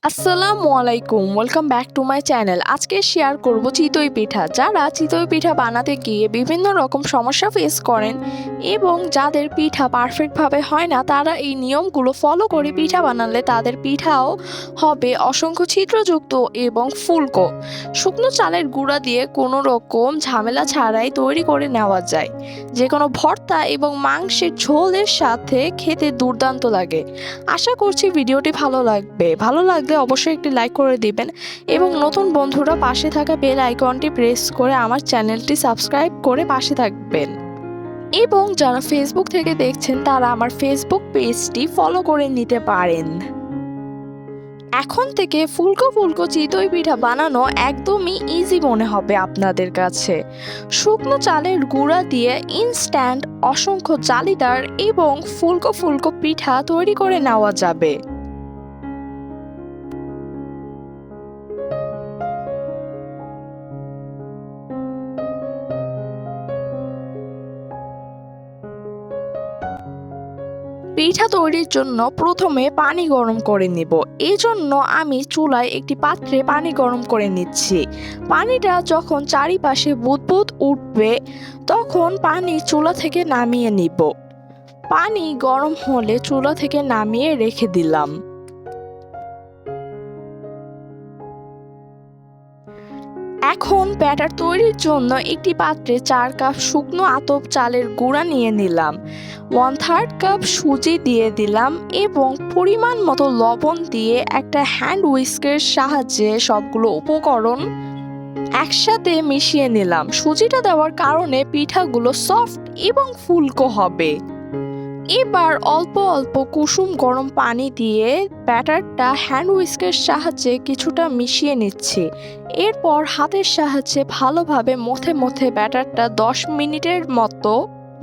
আসসালামু আলাইকুম, welcome back to my channel. আজকে শেয়ার করব চিতই পিঠা। যারা চিতই পিঠা বানাতে গিয়ে বিভিন্ন রকম সমস্যা ফেস করেন এবং যাদের পিঠা পারফেক্টভাবে হয় না, তারা এই নিয়মগুলো ফলো করে পিঠা বানালে তাদের পিঠাও হবে অসংখ্য ছিদ্রযুক্ত এবং ফুলকো। শুকনো চালের গুঁড়া দিয়ে কোনো রকম ঝামেলা ছাড়াই তৈরি করে নেওয়া যায়। যে কোনো ভর্তা এবং মাংসের ঝোলের সাথে খেতে দুর্দান্ত লাগে। আশা করছি ভিডিওটি ভালো লাগলে অবশ্যই একটি লাইক করে দিবেন এবং নতুন বন্ধুরা পাশে থাকা বেল আইকনটি প্রেস করে আমার চ্যানেলটি সাবস্ক্রাইব করে পাশে থাকবেন। এবং যারা ফেসবুক থেকে দেখছেন তারা আমার ফেসবুক পেজটি ফলো করে নিতে পারেন। এখন থেকে ফুলকো ফুলকো চিতই পিঠা বানানো একদমই ইজি মনে হবে আপনাদের কাছে। শুকনো চালের গুঁড়া দিয়ে ইনস্ট্যান্ট অসংখ্য জালিদার এবং ফুলকো ফুলকো পিঠা তৈরি করে নেওয়া যাবে। পিঠা তৈরির জন্য প্রথমে পানি গরম করে নিব। এই জন্য আমি চুলায় একটি পাত্রে পানি গরম করে নিচ্ছি। পানিটা যখন চারিপাশে বুদবুদ উঠবে তখন পানি চুলা থেকে নামিয়ে নিব। পানি গরম হলে চুলা থেকে নামিয়ে রেখে দিলাম। এখন ব্যাটার তৈরির জন্য একটি পাত্রে 4 কাপ শুকনো আতপ চালের গুঁড়া নিয়ে নিলাম, 1/3 কাপ সুজি দিয়ে দিলাম এবং পরিমাণ মতো লবণ দিয়ে একটা হ্যান্ড হুইস্কের সাহায্যে সবগুলো উপকরণ একসাথে মিশিয়ে নিলাম। সুজিটা দেওয়ার কারণে পিঠাগুলো সফট এবং ফুলকো হবে। এবার অল্প অল্প কুসুম গরম পানি দিয়ে ব্যাটারটা হ্যান্ড হুইস্কের সাহায্যে কিছুটা মিশিয়ে নিচ্ছি। এরপর হাতের সাহায্যে ভালোভাবে মথে মথে ব্যাটারটা 10 মিনিটের মতো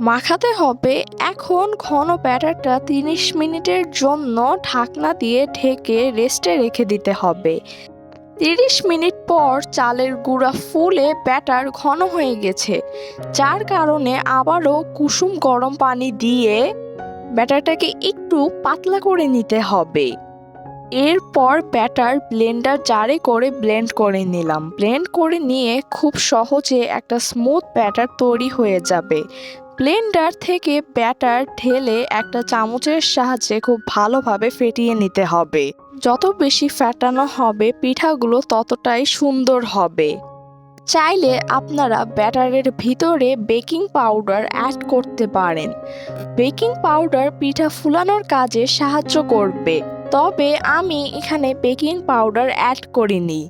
মাখাতে হবে। এখন ঘন ব্যাটারটা 30 মিনিটের জন্য ঢাকনা দিয়ে ঢেকে রেস্টে রেখে দিতে হবে। 30 মিনিট পর চালের গুঁড়া ফুলে ব্যাটার ঘন হয়ে গেছে, যার কারণে আবারও কুসুম গরম পানি দিয়ে ব্যাটারটাকে একটু পাতলা করে নিতে হবে। এরপর ব্যাটার ব্লেন্ডার জারে করে ব্লেন্ড করে নিলাম। ব্লেন্ড করে নিয়ে খুব সহজে একটা স্মুথ ব্যাটার তৈরি হয়ে যাবে। ব্লেন্ডার থেকে ব্যাটার ঢেলে একটা চামচের সাহায্যে খুব ভালোভাবে ফেটিয়ে নিতে হবে। যত বেশি ফেটানো হবে পিঠাগুলো ততটাই সুন্দর হবে। চাইলে আপনারা ব্যাটারের ভিতরে বেকিং পাউডার অ্যাড করতে পারেন। বেকিং পাউডার পিঠা ফুলানোর কাজে সাহায্য করবে, তবে আমি এখানে বেকিং পাউডার অ্যাড করিনি।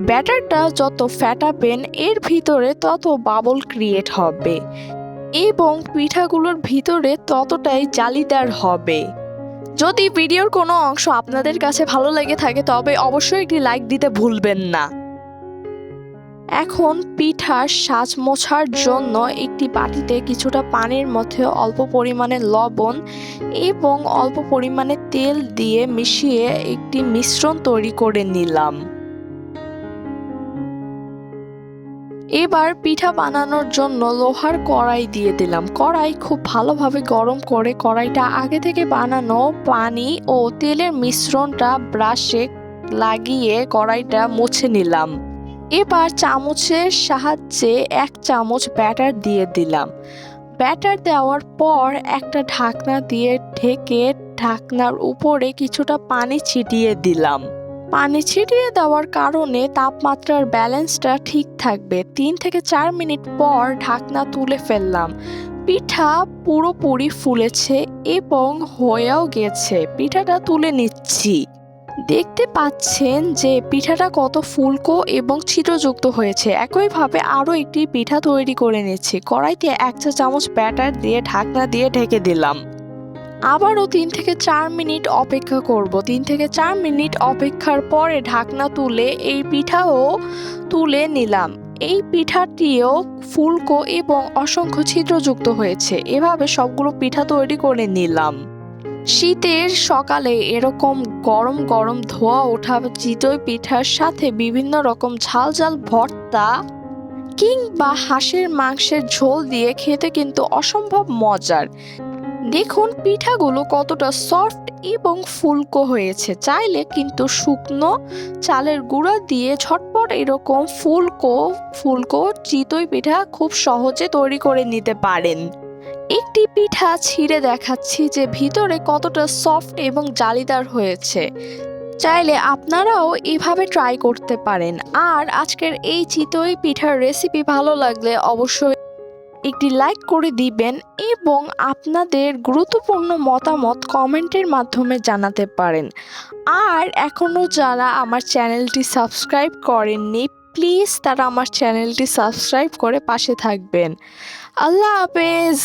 ব্যাটারটা যত ফ্যাটাবেন এর ভিতরে তত বাবল ক্রিয়েট হবে এবং পিঠাগুলোর ভিতরে ততটাই জালিদার হবে। যদি ভিডিওর কোনো অংশ আপনাদের কাছে ভালো লেগে থাকে তবে অবশ্যই একটি লাইক দিতে ভুলবেন না। এখন পিঠার সাজ মোছার জন্য একটি বাটিতে কিছুটা পানির মধ্যে অল্প পরিমাণে লবণ এবং অল্প পরিমাণে তেল দিয়ে মিশিয়ে একটি মিশ্রণ তৈরি করে নিলাম। এবার পিঠা বানানোর জন্য লোহার কড়াই দিয়ে দিলাম। কড়াই খুব ভালোভাবে গরম করে কড়াইটা আগে থেকে বানানো পানি ও তেলের মিশ্রণটা ব্রাশে লাগিয়ে কড়াইটা মুছে নিলাম। এবার চামচের সাহায্যে 1 চামচ ব্যাটার দিয়ে দিলাম। ব্যাটার দেওয়ার পর একটা ঢাকনা দিয়ে ঢেকে ঢাকনার উপরে কিছুটা পানি ছিটিয়ে দিলাম। পানি ছিটিয়ে দেওয়ার কারণে তাপমাত্রার ব্যালেন্সটা ঠিক থাকবে। 3 থেকে 4 মিনিট পর ঢাকনা তুলে ফেললাম। পিঠা পুরোপুরি ফুলেছে এবং হয়েও গেছে। পিঠাটা তুলে নিচ্ছি। দেখতে পাচ্ছেন যে পিঠাটা কত ফুলকো এবং ছিদ্রযুক্ত হয়েছে। একইভাবে আরও একটি পিঠা তৈরি করে নিচ্ছি। কড়াইতে 1 চা চামচ ব্যাটার দিয়ে ঢাকনা দিয়ে ঢেকে দিলাম। আবারও 3 থেকে 4 মিনিট অপেক্ষা করব। 3 থেকে 4 মিনিট অপেক্ষার পরে ঢাকনা তুলে এই পিঠাও তুলে নিলাম। এই পিঠাটিও ফুলকো এবং অসংখ্য ছিদ্রযুক্ত হয়েছে। এভাবে সবগুলো পিঠা তৈরি করে নিলাম। শীতের সকালে এরকম গরম গরম ধোয়া ওঠা চিতই পিঠার সাথে বিভিন্ন রকম ঝাল ঝাল ভর্তা কিংবা হাঁসের মাংসের ঝোল দিয়ে খেতে কিন্তু অসম্ভব মজার। দেখুন পিঠাগুলো কতটা সফট এবং ফুলকো হয়েছে। চাইলে কিন্তু শুকনো চালের গুঁড়া দিয়ে ঝটপট এরকম ফুলকো ফুলকো চিতই পিঠা খুব সহজে তৈরি করে নিতে পারেন। একটি পিঠা ছিঁড়ে দেখাচ্ছি যে ভিতরে কতটা সফট এবং জালিদার হয়েছে। চাইলে আপনারাও এভাবে ট্রাই করতে পারেন। আর আজকের এই চিতই পিঠার রেসিপি ভালো লাগলে অবশ্যই একটি লাইক করে দিবেন এবং আপনাদের গুরুত্বপূর্ণ মতামত কমেন্টের মাধ্যমে জানাতে পারেন। আর এখনও যারা আমার চ্যানেলটি সাবস্ক্রাইব করেননি, প্লিজ তারা আমার চ্যানেলটি সাবস্ক্রাইব করে পাশে থাকবেন। আল্লাহ হাফেজ।